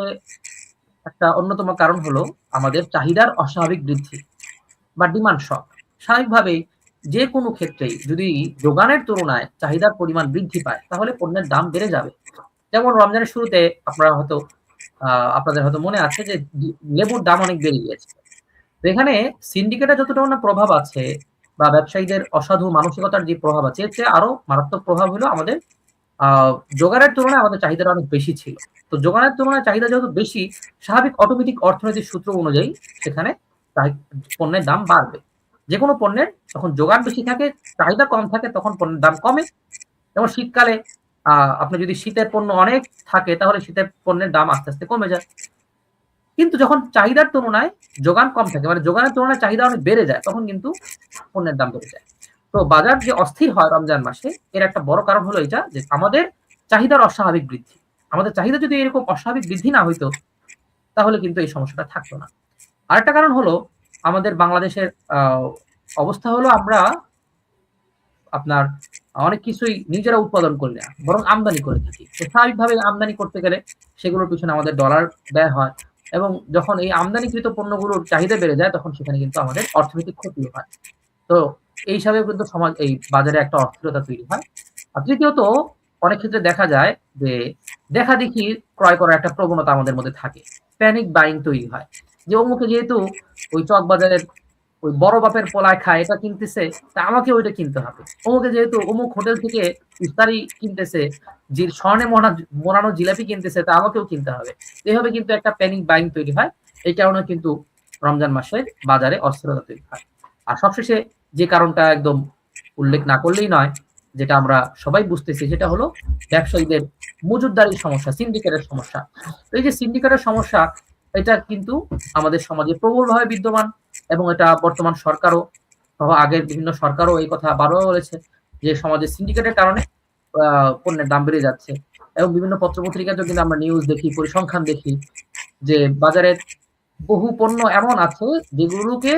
একটা অন্যতম কারণ হলো আমাদের চাহিদার অস্বাভাবিক বৃদ্ধি বা ডিমান্ড শক। স্বাভাবিকভাবেই যে কোনো ক্ষেত্রেই যদি যোগানের তুলনায় চাহিদার পরিমাণ বৃদ্ধি পায়, তাহলে পণ্যের দাম বেড়ে যাবে। যেমন রমজানের শুরুতে আপনাদের হয়তো মনে আছে যে লেবুর দাম অনেক বেড়ে গিয়েছে। তো এখানে সিন্ডিকেটের যতটা না প্রভাব আছে বা ব্যবসায়ীদের অসাধু মানসিকতার যে প্রভাব আছে, এর চেয়ে আরো মারাত্মক প্রভাব হলো আমাদের যোগানের তুলনায় আমাদের চাহিদাটা অনেক বেশি ছিল। তো যোগানের তুলনায় চাহিদা যেহেতু বেশি, স্বাভাবিক অটোমেটিক অর্থনৈতিক সূত্র অনুযায়ী সেখানে পণ্যের দাম বাড়বে। যে কোনো পণ্যের যখন যোগান বেশি থাকে, চাহিদা কম থাকে, তখন পণ্যের দাম কমে। যেমন শীতকালে আপনি যদি শীতের পণ্য অনেক থাকে, তাহলে শীতের পণ্যের দাম আস্তে আস্তে কমে যায়। কিন্তু যখন চাহিদার তুলনায় যোগান কম থাকে, মানে যোগানের তুলনায় চাহিদা অনেক বেড়ে যায়, তখন কিন্তু পণ্যের দাম বেড়ে যায়। তো বাজার যে অস্থির হয় রমজান মাসে, এর একটা বড় কারণ হলো এটা যে আমাদের চাহিদার অস্বাভাবিক বৃদ্ধি। আমাদের চাহিদা যদি এরকম অস্বাভাবিক বৃদ্ধি না হইতো, তাহলে কিন্তু এই সমস্যাটা থাকতো না। আরেকটা কারণ হলো আমাদের বাংলাদেশের অবস্থা হলো আমরা আপনার অনেক কিছুই নিজেরা উৎপাদন করি না, বরং আমদানি করে থাকি। তো স্বাভাবিকভাবে আমদানি করতে গেলে সেগুলোর পিছনে আমাদের ডলার ব্যয় হয়, এবং যখন এই আমদানিকৃত পণ্যগুলোর চাহিদা বেড়ে যায়, তখন সেখানে কিন্তু আমাদের অর্থনৈতিক ক্ষতি হয়। তো এই হিসাবে কিন্তু এই বাজারে একটা অস্থিরতা তৈরি হয়। আর তৃতীয়ত, অনেক ক্ষেত্রে দেখা যায় যে দেখা দেখি ক্রয় করার একটা প্রবণতা আমাদের মধ্যে থাকে, প্যানিক বাইং তৈরি হয়। যে অমুকে যেহেতু ওই চক বাজারের ওই বড় বাপের পোলায় খায়, এটা কিনতেছে, তা আমাকে ওইটা কিনতে হবে। অমুকে যেহেতু অমুক হোটেল থেকে ইফতারি কিনতেছে, স্বর্ণে মোড়ানো জিলাপি কিনতেছে, তা আমাকেও কিনতে হবে। এইভাবে কিন্তু একটা প্যানিক বাইং তৈরি হয়। এই কারণে কিন্তু রমজান মাসের বাজারে অস্থিরতা তৈরি হয়। আর সবশেষে যে কারণটা একদম উল্লেখ না করলেই নয়, যেটা আমরা সবাই বুঝতেছি, সেটা হলো ব্যবসায়ীদের মজুতদারির সমস্যা, সিন্ডিকেটের সমস্যা। এই যে সিন্ডিকেটের সমস্যা, এটা কিন্তু আমাদের সমাজে প্রবলভাবে বিদ্যমান, এবং এটা বর্তমান সরকারও সহ আগের বিভিন্ন সরকারও এই কথা বারবার বলেছে যে সমাজে সিন্ডিকেটের কারণে পণ্যের দাম বেড়ে যাচ্ছে। এবং বিভিন্ন পত্রপত্রিকাতেও কিন্তু আমরা নিউজ দেখি, পরিসংখ্যান দেখি যে বাজারের বহু পণ্য এমন আছে যেগুলোকে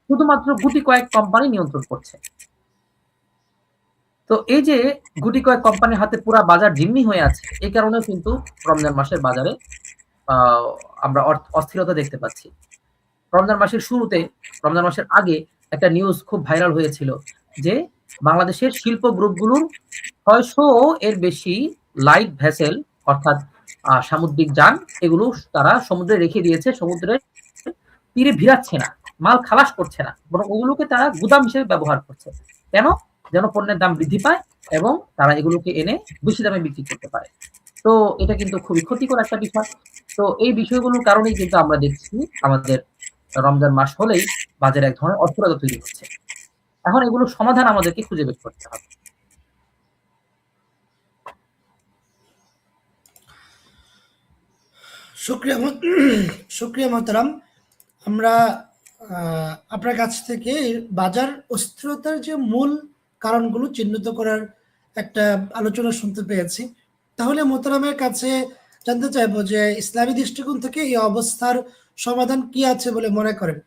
শুধুমাত্র গুটি কয়েক কোম্পানি নিয়ন্ত্রণ করছে। তো এই যে গুটি কয়েক কোম্পানির হাতে পুরা বাজার জিম্মি হয়ে আছে, এই কারণেও কিন্তু রমজান মাসের বাজারে আমরা অস্থিরতা দেখতে পাচ্ছি। রমজান মাসের শুরুতে, রমজান মাসের আগে একটা নিউজ খুব ভাইরাল হয়েছিল যে বাংলাদেশের শিল্প গ্রুপগুলোর ৬০০ এর বেশি লাইট ভেসেল, অর্থাৎ সামুদ্রিক যান, এগুলো তারা সমুদ্রে রেখে দিয়েছে, সমুদ্রে তীরে ভিড়াচ্ছে না, মাল খালাস করছে না, বরং ওগুলোকে তারা গুদাম হিসেবে ব্যবহার করছে। কেন? যেন পণ্যের দাম বৃদ্ধি পায় এবং তারা এগুলোকে এনে বেশি দামে বিক্রি করতে পারে। তো এটা কিন্তু খুবই ক্ষতিকর একটা বিষয়। তো এই বিষয়গুলোর কারণেই কিন্তু আমরা দেখছি আমাদের রমজান মাস হলেই বাজারে এক ধরনের অস্থিরতা তৈরি হচ্ছে। এখন এগুলোর সমাধান আমাদেরকে খুঁজে বের করতে হবে। শুক্রিয়া মোহতারাম। আমরা আপনার কাছ থেকে বাজার অস্থিরতার যে মূল কারণগুলো চিহ্নিত করার একটা আলোচনা শুনতে পেয়েছি। তাহলে মোহতারামের কাছে জানতে চাইবো যে ইসলামী দৃষ্টিকোণ থেকে এই অবস্থার সমাধান কি আছে বলে মনে করেন?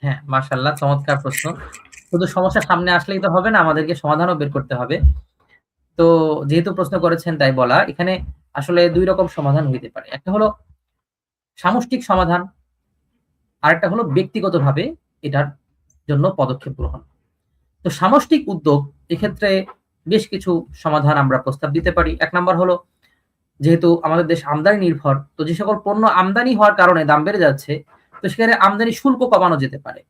হ্যাঁ, মাশাআল্লাহ, চমৎকার প্রশ্ন। শুধু সমস্যা সামনে আসলেই তো হবে না, আমাদেরকে সমাধানও বের করতে হবে। তো যেহেতু প্রশ্ন করেছেন তাই বলা, এখানে আসলে ২ রকম সমাধান হইতে পারে। একটা হলো সামষ্টিক সমাধান, আরেকটা হলো ব্যক্তিগতভাবে এটার জন্য পদক্ষেপ গ্রহণ। তো সামষ্টিক উদ্যোগ, এক্ষেত্রে বেশ কিছু সমাধান আমরা প্রস্তাব দিতে পারি। ১ নাম্বার হলো, যেহেতু আমাদের দেশ আমদানি নির্ভর, তো যে সকল পণ্য আমদানি হওয়ার কারণে দাম বেড়ে যাচ্ছে, তো সেখানে আমদানি শুল্ক কমানো যেতে পারে।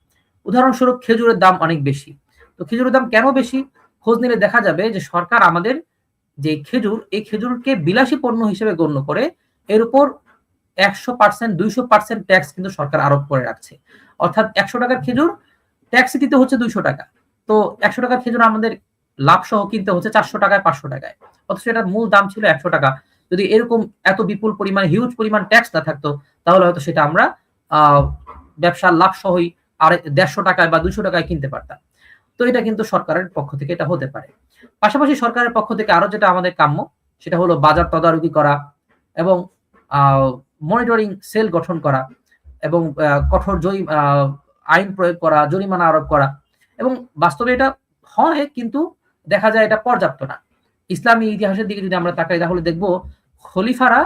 উদাহরণস্বরূপ খেজুরের দাম অনেক বেশি। তো খেজুরের দাম কেন বেশি? খোঁজ নিলে দেখা যাবে যে সরকার আমাদের যে খেজুর, এই খেজুরকে বিলাসী পণ্য হিসেবে গণ্য করে এর উপর ১০০%, ২০০% ট্যাক্স কিন্তু সরকার আরোপ করে রাখছে। অর্থাৎ ১০০ টাকার খেজুর ট্যাক্স দিতে হচ্ছে ২০০ টাকা। তো ১০০ টাকার খেজুর আমাদের লাভ সহ কিনতে হচ্ছে ৪০০ টাকায়, ৫০০ টাকায়। অথচ এটার মূল দাম ছিল ১০০ টাকা। যদি এরকম এত বিপুল পরিমাণ, হিউজ পরিমাণ ট্যাক্স না থাকতো, তাহলে হয়তো সেটা আমরা ব্যবসার লাভ সহই ১৫০ টাকায় বা ২০০ টাকায় কিনতে পারতাম। তো এটা কিন্তু সরকারের পক্ষ থেকে এটা হতে পারে। পাশাপাশি সরকারের পক্ষ থেকে আরো যেটা আমাদের কাম্য, সেটা হলো বাজার তদারকি করা এবং মনিটরিং সেল গঠন করা এবং কঠোর আইন প্রয়োগ করা, জরিমানা আরোপ করা। এবং বাস্তবে এটা হয়, কিন্তু দেখা যায় এটা পর্যাপ্ত না। ইসলামী ইতিহাসের দিকে যদি আমরা তাকাই, তাহলে দেখব খলিফারা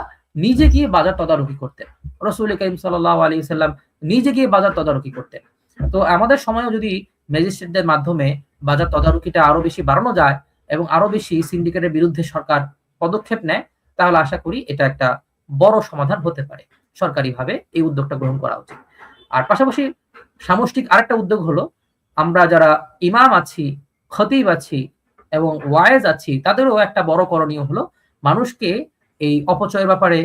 নিজে গিয়ে বাজার তদারকি করতেন। রাসূল কারীম সাল্লাল্লাহু আলাইহি ওয়াসাল্লাম নিজে গিয়ে বাজার তদারকি করতেন। তো আমাদের সময়েও যদি ম্যাজিস্ট্রেটদের মাধ্যমে বাজার তদারকিটা আরো বেশি বাড়ানো যায় এবং আরো বেশি সিন্ডিকেটের বিরুদ্ধে সরকার পদক্ষেপ নেয়, তাহলে আশা করি এটা একটা বড় সমাধান হতে পারে। সরকারিভাবে এই উদ্যোগটা গ্রহণ করা উচিত। আর পাশাপাশি সামষ্টিক আরেকটা উদ্যোগ হলো, আমরা যারা ইমাম আছি, খতিব আছি এবং ওয়াইজ আছি, তাদেরও একটা বড় করণীয় হলো মানুষকে এই অপচয়ের ব্যাপারে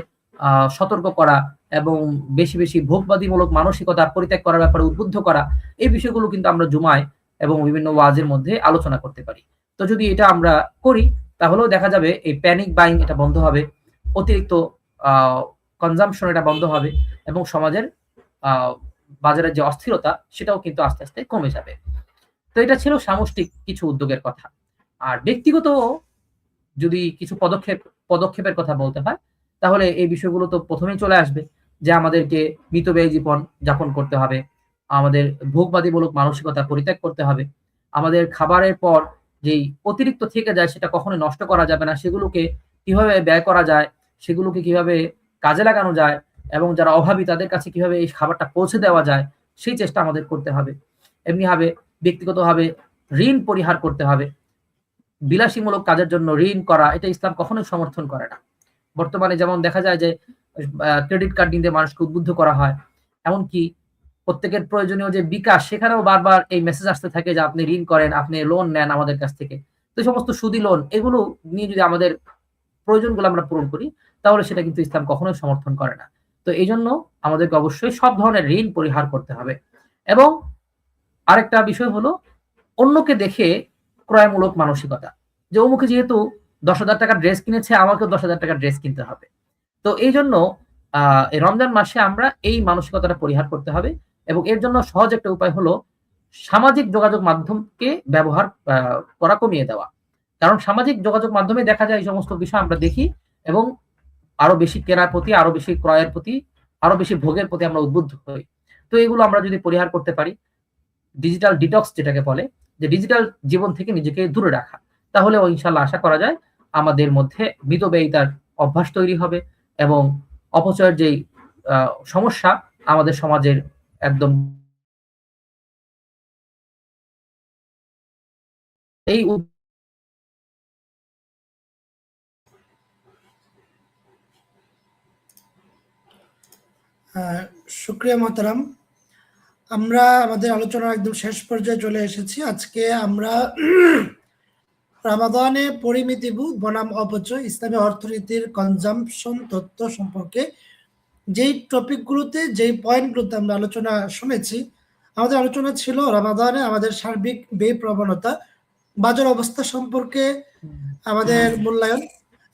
সতর্ক করা এবং বেশি বেশি ভোগবাদীমূলক মানসিকতা পরিত্যাগ করার ব্যাপারে উদ্বুদ্ধ করা। এই বিষয়গুলো কিন্তু আমরা জুমায় এবং বিভিন্ন ওয়াজের মধ্যে আলোচনা করতে পারি। তো যদি এটা আমরা করি, তাহলেও দেখা যাবে এই প্যানিক বাইং এটা বন্ধ হবে, অতিরিক্ত কনজাম্পশন এটা বন্ধ হবে এবং সমাজের বাজারের যে অস্থিরতা, সেটাও কিন্তু আস্তে আস্তে কমে যাবে। তো এটা ছিল সামষ্টিক কিছু উদ্যোগের কথা। আর ব্যক্তিগত যদি কিছু পদক্ষেপের কথা বলতে হয়, তাহলে এই বিষয়গুলো তো প্রথমেই চলে আসবে যে আমাদেরকে মিতব্যয়ী জীবন যাপন করতে হবে। আমাদের ভোগবাদীমূলক মানসিকতা পরিত্যাগ করতে হবে। আমাদের খাবারের পর যেই অতিরিক্ত থেকে যায়, সেটা কখনোই নষ্ট করা যাবে না। সেগুলোকে কিভাবে ব্যয় করা যায়, সেগুলোকে কিভাবে কাজে লাগানো যায় এবং যারা অভাবী তাদের কাছে কিভাবে এই খাবারটা পৌঁছে দেওয়া যায়, সেই চেষ্টা আমাদের করতে হবে। এমনিভাবে ব্যক্তিগতভাবে ঋণ পরিহার করতে হবে। বিলাসীমূলক কাজের জন্য ঋণ করা, এটা ইসলাম কখনোই সমর্থন করে না। বর্তমানে যেমন দেখা যায় যে ক্রেডিট কার্ড নিতে মানুষকে উদ্বুদ্ধ করা হয়। এমনকি প্রত্যেকের প্রয়োজনীয় যে বিকাশ, সেখানেও বারবার এই মেসেজ আসতে থাকে যে আপনি ঋণ করেন, আপনি লোন নেন আমাদের কাছ থেকে। তো এই সমস্ত সুদি লোন, এগুলো নিয়ে যদি আমাদের প্রয়োজনগুলো আমরা পূরণ করি, তাহলে সেটা কিন্তু ইসলাম কখনোই সমর্থন করে না। তো এইজন্য আমাদেরকে অবশ্যই সব ধরনের ঋণ পরিহার করতে হবে। এবং আরেকটা বিষয় হলো, অন্যকে দেখে ক্রয়মূলক মানসিকতা। যে অমুকে যেহেতু ৳১০,০০০ ড্রেস কিনেছে, আমাকেও ৳১০,০০০ ড্রেস কিনতে হবে। তো এইজন্য এই রমজান মাসে আমরা এই মানসিকতাটা পরিহার করতে হবে এবং এর জন্য সহজ একটা উপায় হলো সামাজিক যোগাযোগ মাধ্যমকে ব্যবহার করা কমিয়ে দেওয়া। কারণ সামাজিক যোগাযোগ মাধ্যমে দেখা যায় এই সমস্ত বিষয় আমরা দেখি এবং আরো বেশি কেনার প্রতি, আরো বেশি ক্রয়ের প্রতি আরো বেশি ভোগের প্রতি আমরা উদ্বুদ্ধ হই। তো এগুলো আমরা যদি পরিহার করতে পারি, ডিজিটাল ডিটক্স যেটাকে বলে, যে ডিজিটাল জীবন থেকে নিজেকে দূরে রাখা, তাহলেও ইনশাল্লাহ আশা করা যায় আমাদের মধ্যে মিতব্যয়িতার অভ্যাস তৈরি হবে এবং অপচয়ের যেই সমস্যা আমাদের সমাজের একদম এই শুকরিয়া মোহতারাম। আমরা আমাদের আলোচনার একদম শেষ পর্যায়ে চলে এসেছি। আজকে আমরা রামাদানে পরিমিতিবোধ বনাম অপচয়, ইসলামী অর্থনীতির কনজাম্পশন তত্ত্ব সম্পর্কে যেই টপিকগুলোতে, যেই পয়েন্টগুলোতে আমরা আলোচনা শুনেছি, আমাদের আলোচনা ছিল রামাদানে আমাদের সার্বিক ব্যয় প্রবণতা, বাজার অবস্থা সম্পর্কে আমাদের মূল্যায়ন,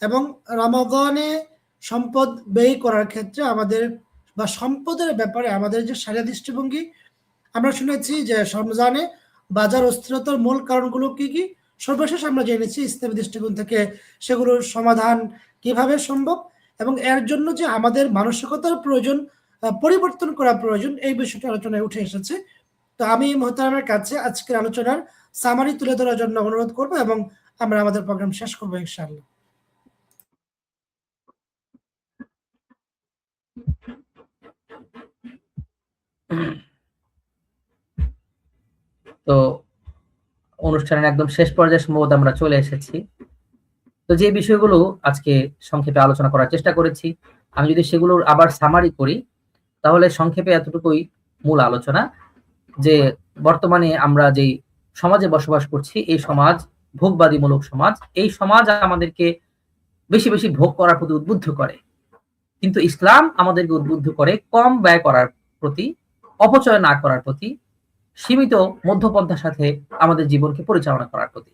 এবং রামাদানে সম্পদ ব্যয় করার ক্ষেত্রে আমাদের বা সম্পদের ব্যাপারে আমাদের যে সারিয়া দৃষ্টিভঙ্গি। আমরা শুনেছি যে রমজানে বাজার অস্থিরতার মূল কারণগুলো কি কি। সর্বশেষ আমরা জেনেছি ইসলামী দৃষ্টিকোণ থেকে সেগুলোর সমাধান কিভাবে সম্ভব, এবং এর জন্য যে আমাদের মানসিকতার প্রয়োজন, পরিবর্তন করা প্রয়োজন, এই বিষয়টা আলোচনায় উঠে এসেছে। তো আমি মোহতারামের কাছে আজকের আলোচনার সামারি তুলে ধরার জন্য অনুরোধ করব এবং আমরা আমাদের প্রোগ্রাম শেষ করবো ইনশাআল্লাহ। তো অনুষ্ঠানের একদম শেষ পর্যায়ে সম্ভবত আমরা চলে এসেছি। তো যে বিষয়গুলো আজকে সংক্ষেপে আলোচনা করার চেষ্টা করেছি, আমি যদি সেগুলোর আবার সামারি করি, তাহলে সংক্ষেপে এতটুকুই মূল আলোচনা, যে বর্তমানে আমরা যেই সমাজে বসবাস করছি, এই সমাজ ভোগবাদীমূলক সমাজ। এই সমাজ আমাদেরকে বেশি বেশি ভোগ করার প্রতি উদ্বুদ্ধ করে, কিন্তু ইসলাম আমাদেরকে উদ্বুদ্ধ করে কম ব্যয় করার প্রতি, অপচয় না করার প্রতি, সীমিত মধ্যপন্থার সাথে আমাদের জীবনকে পরিচালনা করার প্রতি।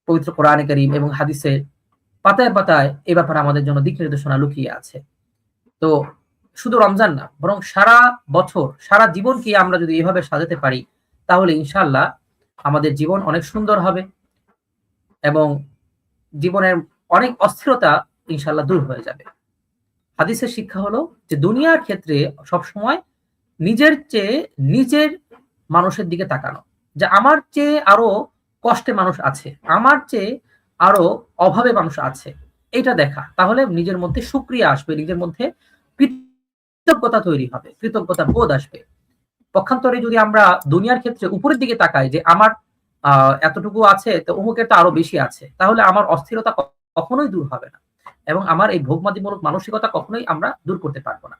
পবিত্র কোরআনে কারীম এবং হাদিসে পাতায় পাতায় এ ব্যাপারে আমাদের জন্য দিক নির্দেশনা লুকিয়ে আছে। তো শুধু রমজান না, বরং সারা বছর, সারা জীবনকে আমরা যদি এভাবে সাজাতে পারি, তাহলে ইনশাআল্লাহ আমাদের জীবন অনেক সুন্দর হবে এবং জীবনের অনেক অস্থিরতা ইনশাআল্লাহ দূর হয়ে যাবে। হাদিসের শিক্ষা হলো যে দুনিয়ার ক্ষেত্রে সবসময় নিজের চেয়ে নিজের মানুষের দিকে তাকানো, যে আমার চেয়ে আরো কষ্টে মানুষ আছে, আমার চেয়ে আরো অভাবে মানুষ আছে, এটা দেখা। তাহলে নিজের মধ্যে শুকরিয়া আসবে, নিজের মধ্যে কৃতজ্ঞতা তৈরি হবে, কৃতজ্ঞতা বোধ আসবে। পক্ষান্তরে যদি আমরা দুনিয়ার ক্ষেত্রে উপরের দিকে তাকাই, যে আমার এতটুকু আছে, তো অমুকের তো আরো বেশি আছে, তাহলে আমার অস্থিরতা কখনোই দূর হবে না এবং আমার এই ভোগবাদীমূলক মানসিকতা কখনোই আমরা দূর করতে পারবো না।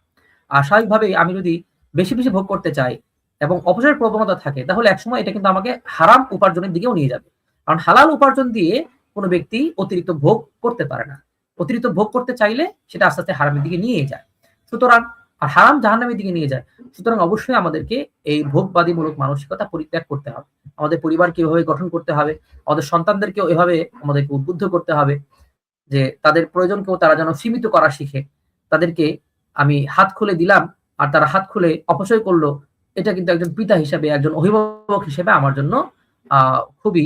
আর স্বাভাবিকভাবেই আমি যদি বেশি বেশি ভোগ করতে চাই এবং অপচয়ের প্রবণতা থাকে, তাহলে একসময় এটা কিন্তু আমাকে হারাম উপার্জনের দিকেও নিয়ে যাবে। কারণ হালাল উপার্জন দিয়ে কোনো ব্যক্তি অতিরিক্ত ভোগ করতে পারে না। অতিরিক্ত ভোগ করতে চাইলে সেটা আস্তে আস্তে হারামের দিকে নিয়ে যায়। সুতরাং আর হারাম জাহান্নামের দিকে নিয়ে যায়। সুতরাং অবশ্যই আমাদেরকে এই ভোগবাদীমূলক মানসিকতা পরিত্যাগ করতে হবে। আমাদের পরিবারকে এভাবে গঠন করতে হবে, আমাদের সন্তানদেরকেও এভাবে আমাদেরকে উদ্বুদ্ধ করতে হবে যে তাদের প্রয়োজনকেও তারা যেন সীমিত করা শিখে। তাদেরকে আমি হাত খুলে দিলাম আর তারা হাত খুলে অপচয় করলো, এটা কিন্তু একজন পিতা হিসেবে, একজন অভিভাবক হিসেবে আমার জন্য খুবই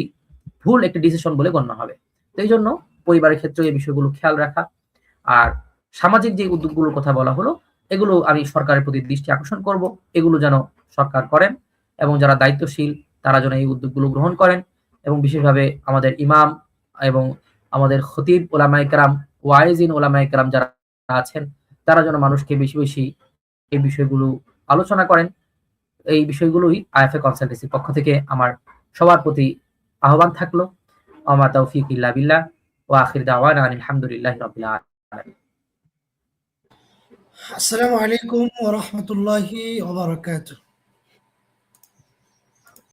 ভুল একটি ডিসিশন বলে গণ্য হবে। তো এই জন্য পরিবারের ক্ষেত্রে এই বিষয়গুলো খেয়াল রাখা। আর সামাজিক যে উদ্যোগগুলোর কথা বলা হলো, এগুলো আমি সরকারের প্রতি দৃষ্টি আকর্ষণ করব, এগুলো যেন সরকার করেন এবং যারা দায়িত্বশীল তারা যেন এই উদ্যোগগুলো গ্রহণ করেন, এবং বিশেষভাবে আমাদের ইমাম এবং আমাদের খতিব ওলামায়ে কেরাম, ওয়াইজিন ওলামায়ে কেরাম যারা আছেন, তারা যেন মানুষকে বেশি বেশি এই বিষয়গুলো আলোচনা করেন। এই বিষয়গুলোই আইএফএ কনসালটেন্সির পক্ষ থেকে আমার সবার প্রতি আহ্বান থাকলো। ওয়া তাওফীক ইল্লা বিল্লাহ ওয়া আখির দাওয়ানা আলহামদুলিল্লাহি রাব্বিল আলামিন। আসসালামু আলাইকুম ওয়া রাহমাতুল্লাহি ওয়া বারাকাতুহু।